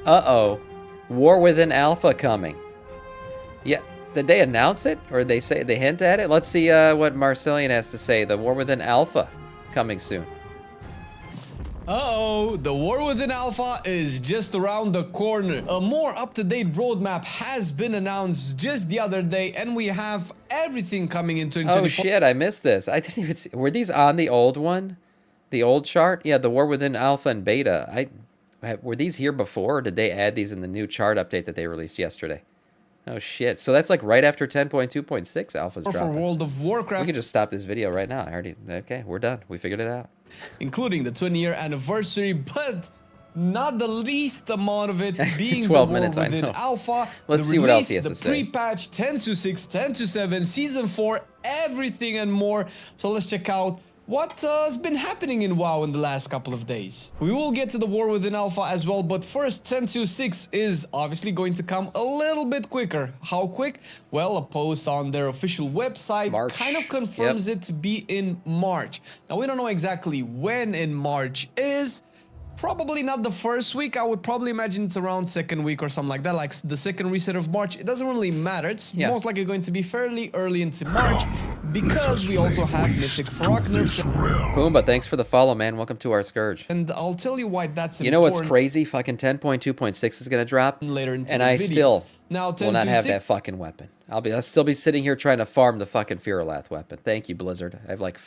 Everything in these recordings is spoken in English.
Uh-oh. War Within Alpha coming. Yeah, did they announce it? Or they hint at it? Let's see what Marcelian has to say. The War Within Alpha coming soon. Uh-oh, the War Within Alpha is just around the corner. A more up-to-date roadmap has been announced just the other day, and we have everything coming in 2024. Oh shit, I missed this. I didn't even see. Were these on the old one? The old chart? Yeah, the War Within Alpha and Beta. Were these here before, or did they add these in the new chart update that they released yesterday? Oh shit, so that's like right after 10.2.6 Alpha's dropping. For World of Warcraft. We can just stop this video right now. Okay, we're done. We figured it out. Including the 20-year anniversary, but not the least amount of it being 12 the War minutes, Within Alpha. Let's see what else he has to say. The pre-patch, 10.6, 10.7, Season 4, everything and more. So let's check out what has been happening in WoW in the last couple of days. We will get to the War Within Alpha as well, but first 10.2.6 is obviously going to come a little bit quicker. How quick? Well, a post on their official website kind of confirms it to be in March. Now, we don't know exactly when in March is. Probably not the first week. I would probably imagine it's around second week or something like that, like the second reset of March. It doesn't really matter. It's most likely going to be fairly early into March because we also have Mythic Frog nerfs. Pumbaa, thanks for the follow, man. Welcome to our Scourge. And I'll tell you why that's important. You know what's crazy? Fucking 10.2.6 is going to drop later into and the I video. Still now, will not have that fucking weapon. I'll still be sitting here trying to farm the fucking Fearlath weapon. Thank you, Blizzard. I have like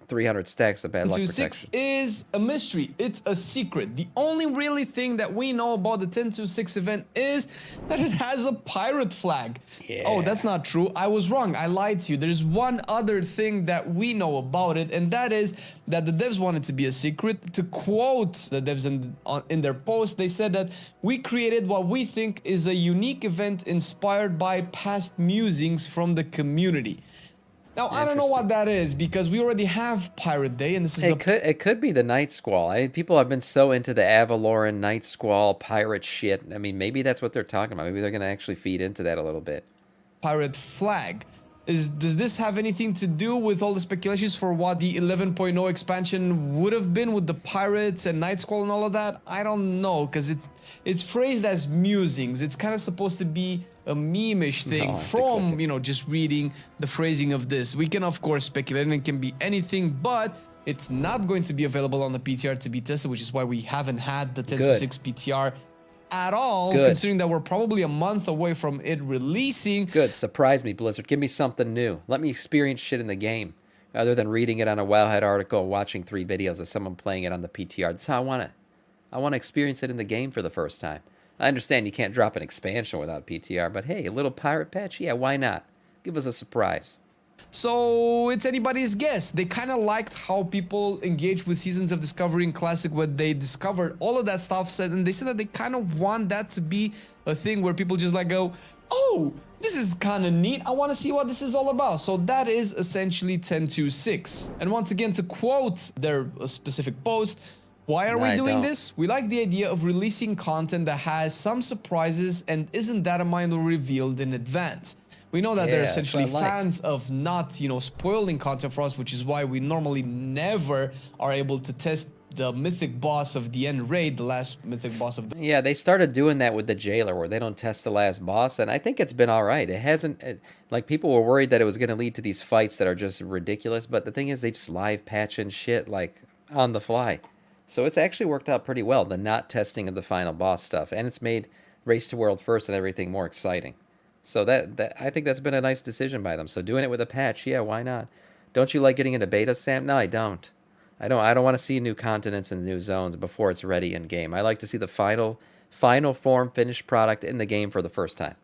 300 stacks of bad luck protection. 10.2.6 is a mystery. It's a secret. The only really thing that we know about the 10.2.6 event is that it has a pirate flag. Yeah. Oh, that's not true. I was wrong. I lied to you. There's one other thing that we know about it, and that is that the devs want it to be a secret. To quote the devs in their post, they said that we created what we think is a unique event inspired by past musings from the community. Now, I don't know what that is because we already have Pirate Day, and this is it could be the Night Squall. People have been so into the Avaloran Night Squall pirate shit. I mean, maybe that's what they're talking about. Maybe they're going to actually feed into that a little bit. Pirate flag. Does this have anything to do with all the speculations for what the 11.0 expansion would have been with the pirates and Night Squall and all of that? I don't know, because it's phrased as musings. It's kind of supposed to be a meme-ish thing from, you know, just reading the phrasing of this. We can, of course, speculate, and it can be anything, but it's not going to be available on the PTR to be tested, which is why we haven't had the 10.2.6 PTR at all, considering that we're probably a month away from it releasing. Good. Surprise me, Blizzard. Give me something new. Let me experience shit in the game, other than reading it on a Wowhead article or watching 3 videos of someone playing it on the PTR. That's how I want it. I want to experience it in the game for the first time. I understand you can't drop an expansion without PTR, but hey, a little pirate patch? Yeah, why not? Give us a surprise. So it's anybody's guess. They kind of liked how people engaged with Seasons of Discovery and Classic when they discovered all of that stuff, and they said that they kind of want that to be a thing where people just like go, oh, this is kind of neat. I want to see what this is all about. So that is essentially 10.2.6. And once again, to quote their specific post, why are we doing this? We like the idea of releasing content that has some surprises and isn't that a mind revealed in advance. We know that they're essentially fans of not, you know, spoiling content for us, which is why we normally never are able to test the mythic boss of the end raid, the last mythic boss of the... Yeah, they started doing that with the Jailer, where they don't test the last boss, and I think it's been all right. It hasn't... like, people were worried that it was going to lead to these fights that are just ridiculous, but the thing is, they just live patch and shit, like, on the fly. So it's actually worked out pretty well, the not testing of the final boss stuff, and it's made Race to World First and everything more exciting. So that I think that's been a nice decision by them. So doing it with a patch, yeah, why not? Don't you like getting into beta, Sam? No, I don't. I don't want to see new continents and new zones before it's ready in game. I like to see the final form, finished product in the game for the first time.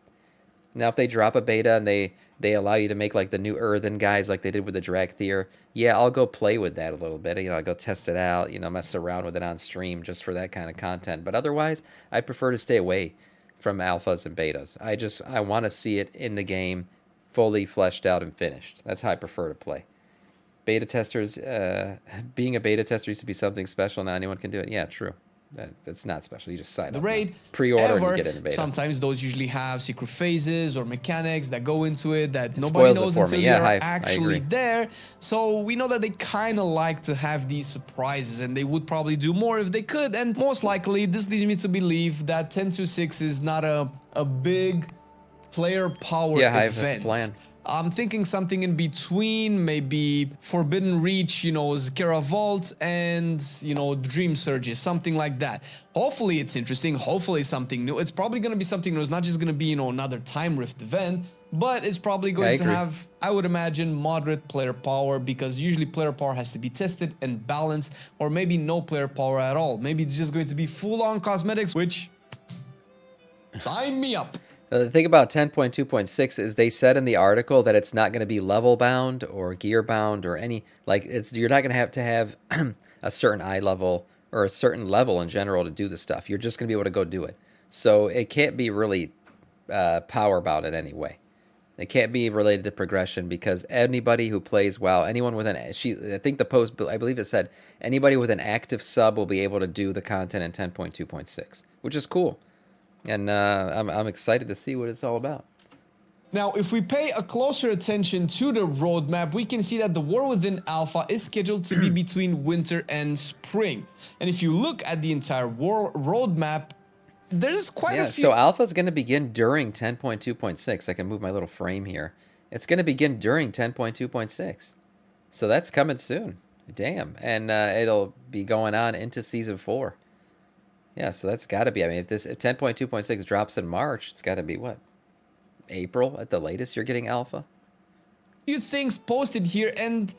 Now, if they drop a beta and they allow you to make like the new Earthen guys like they did with the Dragthier, yeah, I'll go play with that a little bit. You know, I'll go test it out, you know, mess around with it on stream just for that kind of content. But otherwise, I prefer to stay away from alphas and betas. I want to see it in the game fully fleshed out and finished. That's how I prefer to play. Beta testers, being a beta tester used to be something special. Now anyone can do it. Yeah, true. That's not special. You just sign the up now. raid. Pre-order and you However, get it in beta. sometimes those usually have secret phases or mechanics that go into it that nobody spoils it knows for until me. they Yeah, are Hive, I actually agree. there. So we know that they kind of like to have these surprises, and they would probably do more if they could. And most likely, this leads me to believe that 10.2.6 is not a big player power Yeah, Hive, that's the event. plan. I'm thinking something in between, maybe Forbidden Reach, you know, Zkera Vault, and, you know, Dream Surges, something like that. Hopefully it's interesting, hopefully something new. It's probably going to be something new. It's not just going to be, you know, another Time Rift event, but it's probably going to have, I would imagine, moderate player power, because usually player power has to be tested and balanced, or maybe no player power at all. Maybe it's just going to be full-on cosmetics, which, sign me up. The thing about 10.2.6 is they said in the article that it's not going to be level bound or gear bound or any, like, you're not going to have a certain eye level or a certain level in general to do the stuff. You're just going to be able to go do it. So it can't be really power bound in any way. It can't be related to progression, because anybody who plays WoW, anyone with I think the post, I believe it said anybody with an active sub will be able to do the content in 10.2.6, which is cool. And I'm excited to see what it's all about. Now, if we pay a closer attention to the roadmap, we can see that the War Within Alpha is scheduled to be between winter and spring. And if you look at the entire war roadmap, there's quite a few... So Alpha is going to begin during 10.2.6. I can move my little frame here. It's going to begin during 10.2.6. So that's coming soon. Damn. And it'll be going on into Season 4. Yeah, so that's got to be, I mean, if 10.2.6 drops in March, it's got to be, what, April at the latest you're getting Alpha? Few things posted here, and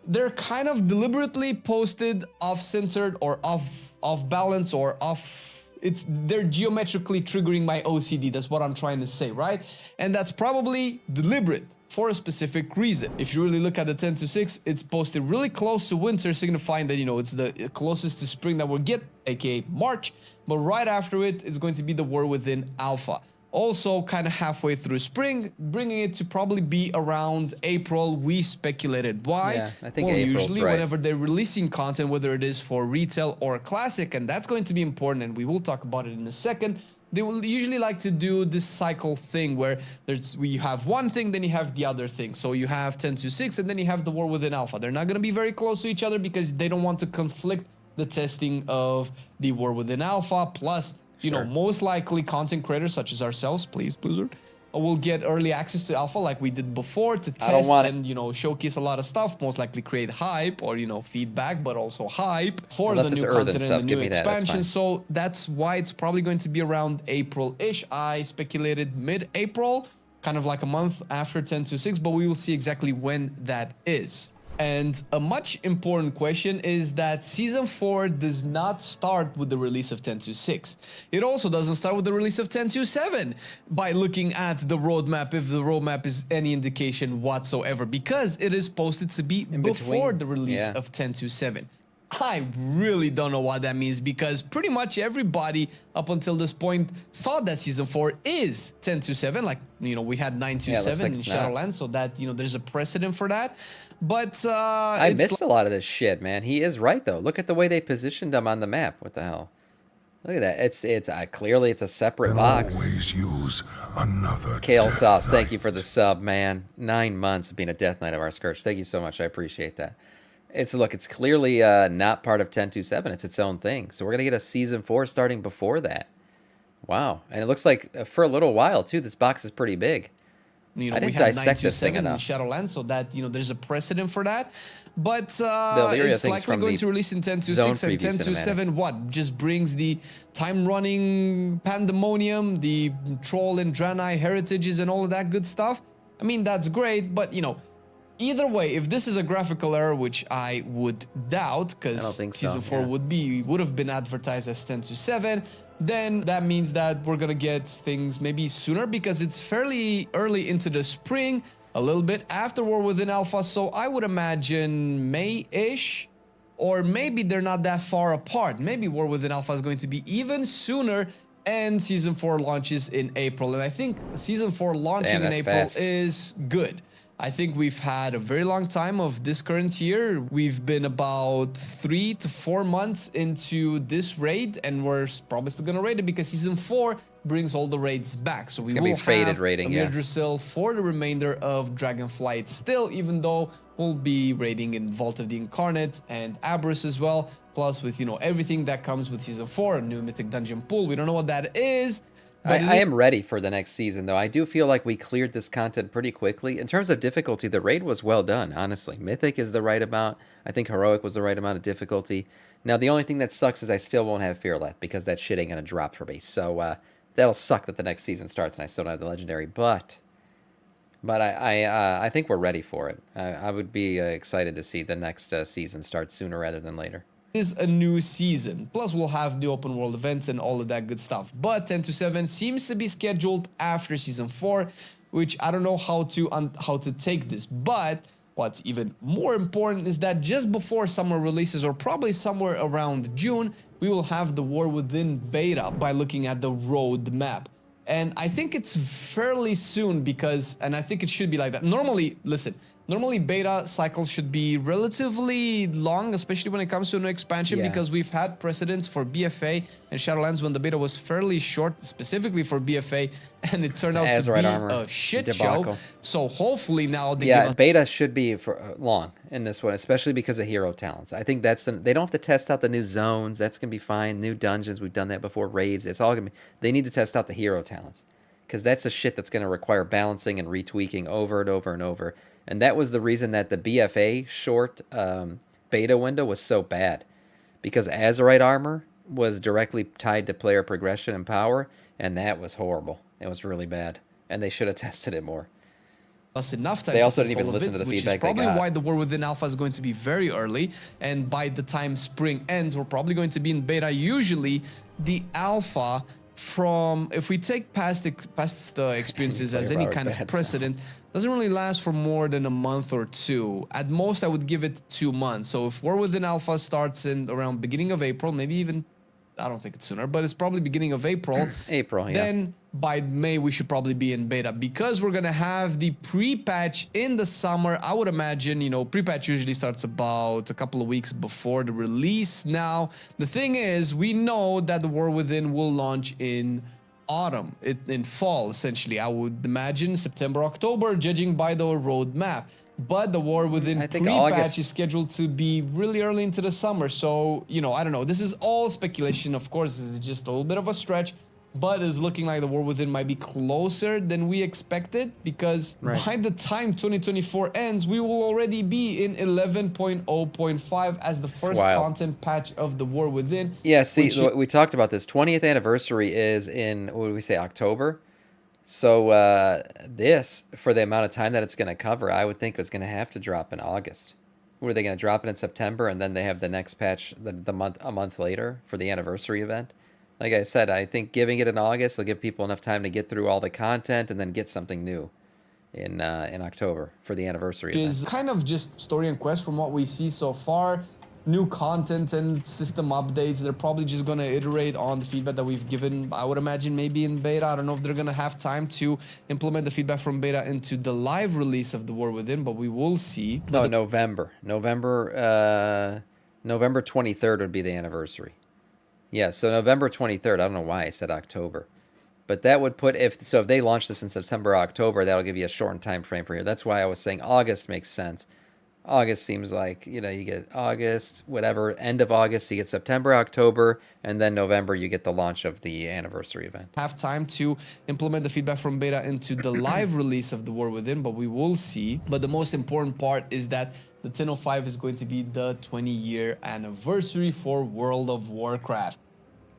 they're kind of deliberately posted off-centered or off balance or off... they're geometrically triggering my OCD. That's what I'm trying to say, right? And that's probably deliberate for a specific reason. If you really look at the 10.2.6, it's posted really close to winter, signifying that, you know, it's the closest to spring that we'll get, aka March. But right after it, it's going to be the War Within Alpha. Also, kind of halfway through spring, bringing it to probably be around April, we speculated. Why? Yeah, I think well, April's usually right. whenever they're releasing content, whether it is for retail or classic, and that's going to be important, and we will talk about it in a second, they will usually like to do this cycle thing where we have one thing, then you have the other thing. So you have 10.2.6, and then you have the War Within Alpha. They're not going to be very close to each other because they don't want to conflict the testing of the War Within Alpha. Plus, you know, most likely content creators such as ourselves, please, Blizzard, will get early access to Alpha like we did before to test and, you know, showcase a lot of stuff, most likely create hype or, you know, feedback, but also hype for the new content and the new expansion. So that's why it's probably going to be around April-ish. I speculated mid-April, kind of like a month after 10.2.6, but we will see exactly when that is. And a much important question is that Season 4 does not start with the release of 10.2.6. It also doesn't start with the release of 10.2.7 by looking at the roadmap, if the roadmap is any indication whatsoever, because it is posted to be before the release of 10.2.7. I really don't know what that means, because pretty much everybody up until this point thought that Season 4 is 10.2.7. Like, you know, we had 9.2.7 in Shadowlands, so that, you know, there's a precedent for that. But I missed a lot of this shit, man. He is right, though. Look at the way they positioned him on the map. What the hell? Look at that. It's clearly it's a separate box. Always use another Kale Sauce, thank you for the sub, man. 9 months of being a Death Knight of our Scourge. Thank you so much. I appreciate that. It's clearly not part of 10.2.7. It's its own thing. So we're gonna get a Season 4 starting before that. Wow. And it looks like for a little while too, this box is pretty big. You know, we have 9.2.7 in Shadowlands, so that, you know, there's a precedent for that. But it's likely going to release in 10.2.6, and 10.2.7 what? Just brings the time-running pandemonium, the Troll and Draenei heritages and all of that good stuff. I mean, that's great, but, you know, either way, if this is a graphical error, which I would doubt, because Season 4 would have been advertised as 10.2.7, then that means that we're gonna get things maybe sooner, because it's fairly early into the spring, a little bit after War Within Alpha, so I would imagine May-ish, or maybe they're not that far apart. Maybe War Within Alpha is going to be even sooner, and Season 4 launches in April, and I think Season 4 launching in April is good. I think we've had a very long time of this current year. We've been about 3 to 4 months into this raid, and we're probably still gonna raid it because season 4 brings all the raids back. So we gonna be will faded have raiding, Amir yeah. Drasil for the remainder of Dragonflight still, even though we'll be raiding in Vault of the Incarnate and Abyss as well. Plus with, you know, everything that comes with season 4, a new Mythic dungeon pool. We don't know what that is. But I am ready for the next season, though. I do feel like we cleared this content pretty quickly. In terms of difficulty, the raid was well done, honestly. Mythic is the right amount. I think Heroic was the right amount of difficulty. Now, the only thing that sucks is I still won't have Fear Left because that shit ain't going to drop for me. So that'll suck that the next season starts and I still don't have the Legendary. But I think we're ready for it. I would be excited to see the next season start sooner rather than later. Is a new season. Plus, we'll have new open world events and all of that good stuff. But 10 to 7 seems to be scheduled after season 4, which I don't know how to take this. But what's even more important is that just before summer releases, or probably somewhere around June, we will have the War Within beta by looking at the roadmap. And I think it's fairly soon because, and I think it should be like that. Normally, listen, normally beta cycles should be relatively long, especially when it comes to a new expansion, Yeah. because we've had precedents for BFA and Shadowlands when the beta was fairly short, specifically for BFA, and it turned out to Azerite be armor a shit debacle. show. So hopefully now they give Yeah, us beta should be for long in this one, especially because of hero talents. I think they don't have to test out the new zones. That's gonna be fine. New dungeons, we've done that before. Raids, it's all gonna be. They need to test out the hero talents because that's the shit that's gonna require balancing and retweaking over and over and over. And that was the reason that the BFA short beta window was so bad, because Azerite armor was directly tied to player progression and power, and that was horrible. It was really bad, and they should have tested it more. us enough time They to also test didn't even all of listen it, to the which feedback is they probably got. why the War Within Alpha is going to be very early, and by the time spring ends, we're probably going to be in beta. Usually, the alpha from, if we take past experiences as any kind of precedent, doesn't really last for more than a month or two. At most, I would give it 2 months. So if War Within Alpha starts in around beginning of April, maybe even, I don't think it's sooner, but it's probably beginning of April. April, yeah. Then by May, we should probably be in beta because we're going to have the pre-patch in the summer. I would imagine, you know, pre-patch usually starts about a couple of weeks before the release. Now, the thing is, we know that the War Within will launch in autumn, in fall, essentially. I would imagine September, October, judging by the roadmap. But the War Within I think pre-patch August. is scheduled to be really early into the summer. So, you know, I don't know. This is all speculation. Of course, this is just a little bit of a stretch, but it's looking like the War Within might be closer than we expected, because Right. by the time 2024 ends, we will already be in 11.0.5 as the first wild. content patch of the War Within. Yeah, see, which- we talked about this. 20th anniversary is in, what did we say, October? So this, for the amount of time that it's going to cover, I would think it's going to have to drop in August. Were they going to drop it in September, and then they have the next patch a month later for the anniversary event? Like I said, I think giving it in August will give people enough time to get through all the content and then get something new in October for the anniversary Which event. is kind of just story and quest from what we see so far. New content and system updates. They're probably just going to iterate on the feedback that we've given. I would imagine maybe in beta. I don't know if they're going to have time to implement the feedback from beta into the live release of the War Within, but we will see. No, November 23rd would be the anniversary. Yeah, so November 23rd. I don't know why I said October. But that would put, if they launch this in September or October, that'll give you a shortened time frame for here. That's why I was saying August makes sense. August seems like, you know, you get August, whatever, end of August, you get September, October, and then November you get the launch of the anniversary event. Have time to implement the feedback from beta into the live release of the War Within, but we will see. But the most important part is that the 10.05 is going to be the 20-year anniversary for World of Warcraft.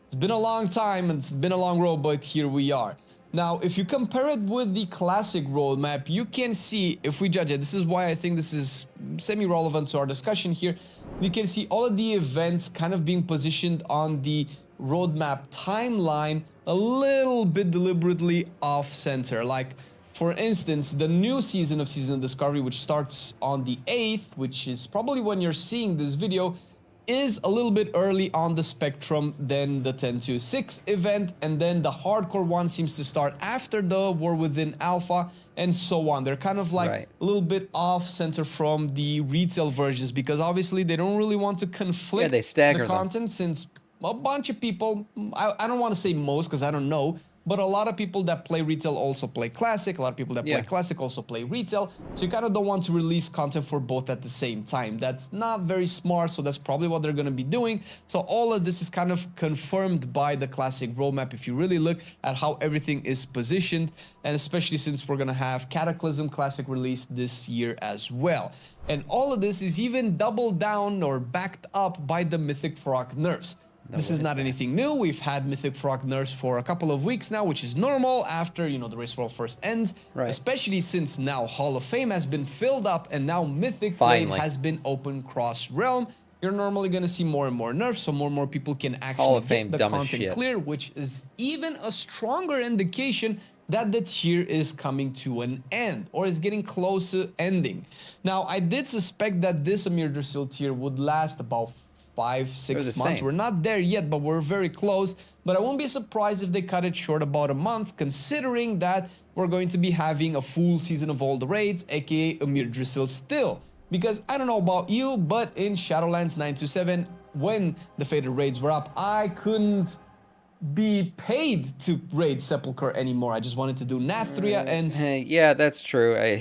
It's been a long time and it's been a long road, but here we are. Now, if you compare it with the classic roadmap, you can see, if we judge it, this is why I think this is semi-relevant to our discussion here. You can see all of the events kind of being positioned on the roadmap timeline a little bit deliberately off-center. Like, for instance, the new season of Season of Discovery, which starts on the 8th, which is probably when you're seeing this video, is a little bit early on the spectrum than the 10.2.6 event, and then the hardcore one seems to start after the War Within Alpha, and so on. They're kind of like Right. a little bit off center from the retail versions, because obviously they don't really want to conflict they stagger the them. content, since a bunch of people, I don't want to say most because I don't know, but a lot of people that play retail also play classic. A lot of people that play classic also play retail. So you kind of don't want to release content for both at the same time. That's not very smart, so that's probably what they're going to be doing. So all of this is kind of confirmed by the classic roadmap if you really look at how everything is positioned, and especially since we're going to have Cataclysm Classic released this year as well. And all of this is even doubled down or backed up by the Mythic Frog nerfs. This is not anything new. We've had Mythic Frog nerfs for a couple of weeks now, which is normal after, you know, the race world first ends. Right. Especially since now Hall of Fame has been filled up and now Mythic Finally. Raid has been open cross-realm. You're normally going to see more and more nerfs, so more and more people can Hall actually of Fame, get the dumb as content shit. clear, which is even a stronger indication that the tier is coming to an end or is getting close to ending. Now, I did suspect that this Amir Drasil tier would last about 5-6 the months. same. We're not there yet, but we're very close. But I won't be surprised if they cut it short about a month, considering that we're going to be having a full season of all the raids, aka Amir Drasil still. Because I don't know about you, but in Shadowlands 927, when the Fated raids were up, I couldn't be paid to raid Sepulchre anymore. I just wanted to do Nathria and Yeah, that's true.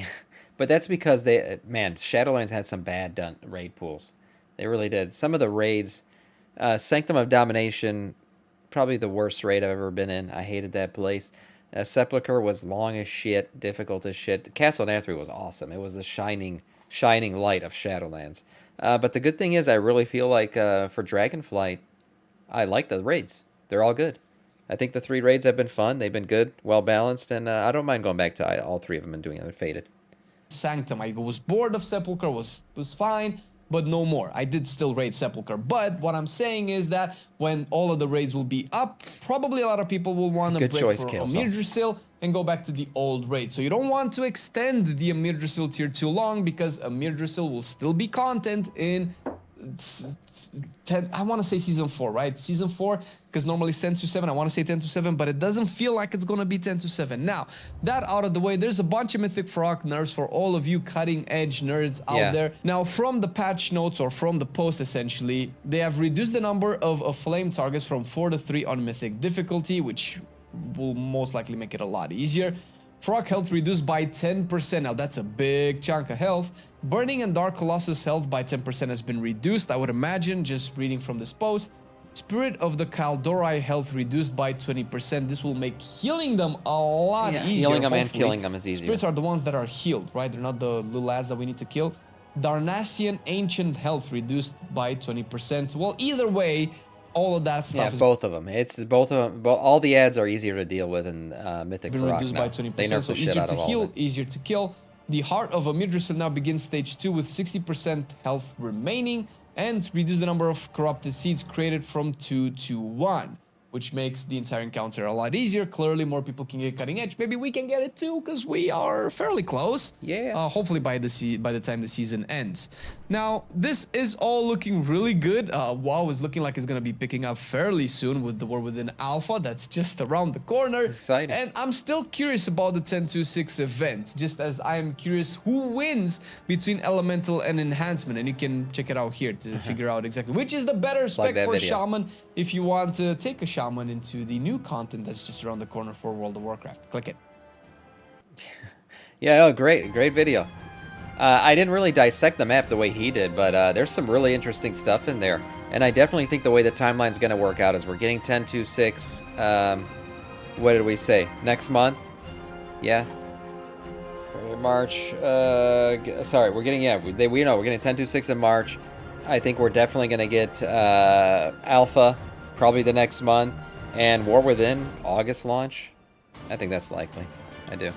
But that's because Shadowlands had some bad raid pools. They really did. Some of the raids, Sanctum of Domination, probably the worst raid I've ever been in. I hated that place. Sepulchre was long as shit, difficult as shit. Castle Nathria was awesome. It was the shining light of Shadowlands. But the good thing is, I really feel like for Dragonflight, I like the raids. They're all good. I think the 3 raids have been fun. They've been good, well balanced, and I don't mind going back to all 3 of them and doing it Fated. Sanctum. I was bored of Sepulchre, was fine, but no more. I did still raid Sepulchre. But what I'm saying is that when all of the raids will be up, probably a lot of people will want to Good break choice, for Kale Amir Sauce. Drasil and go back to the old raid. So you don't want to extend the Amir Drasil tier too long, because Amir Drasil will still be content in 10, I want to say season 4, right? Season 4, because normally 10-7, I want to say 10-7, but it doesn't feel like it's going to be 10-7. Now, that out of the way, there's a bunch of Mythic Frog nerfs for all of you cutting edge nerds out there. Now, from the patch notes, or from the post essentially, they have reduced the number of flame targets from 4 to 3 on Mythic difficulty, which will most likely make it a lot easier. Frog health reduced by 10%. Now that's a big chunk of health. Burning and Dark Colossus health by 10% has been reduced, I would imagine, just reading from this post. Spirit of the Kaldorei health reduced by 20%. This will make healing them a lot easier. Healing them and hopefully. killing them is easier. Spirits are the ones that are healed, right? They're not the little ass that we need to kill. Darnassian Ancient health reduced by 20%. Well, either way, all of that stuff is both of them. It's both of them. All the ads are easier to deal with in Mythic been Frog reduced now. by 20%. They nerf So the shit easier out to of all heal, of it. easier to kill. The Heart of Amir Drasil now begins stage 2 with 60% health remaining, and reduce the number of corrupted seeds created from 2 to 1, which makes the entire encounter a lot easier. Clearly, more people can get cutting edge. Maybe we can get it too, because we are fairly close. Yeah. Hopefully by the time the season ends. Now, this is all looking really good. WoW is looking like it's going to be picking up fairly soon with the War Within Alpha. That's just around the corner. Exciting. And I'm still curious about the 10-2-6 event, just as I am curious who wins between Elemental and Enhancement. And you can check it out here to figure out exactly which is the better spec that for video. Shaman if you want to take a Shaman into the new content that's just around the corner for World of Warcraft. Click it. Yeah, oh, great video. I didn't really dissect the map the way he did, but there's some really interesting stuff in there. And I definitely think the way the timeline's going to work out is we're getting 10-2-6, what did we say, next month? Yeah. March, sorry, we're getting, we know we're getting 10-2-6 in March. I think we're definitely going to get Alpha probably the next month, and War Within August launch. I think that's likely. I do.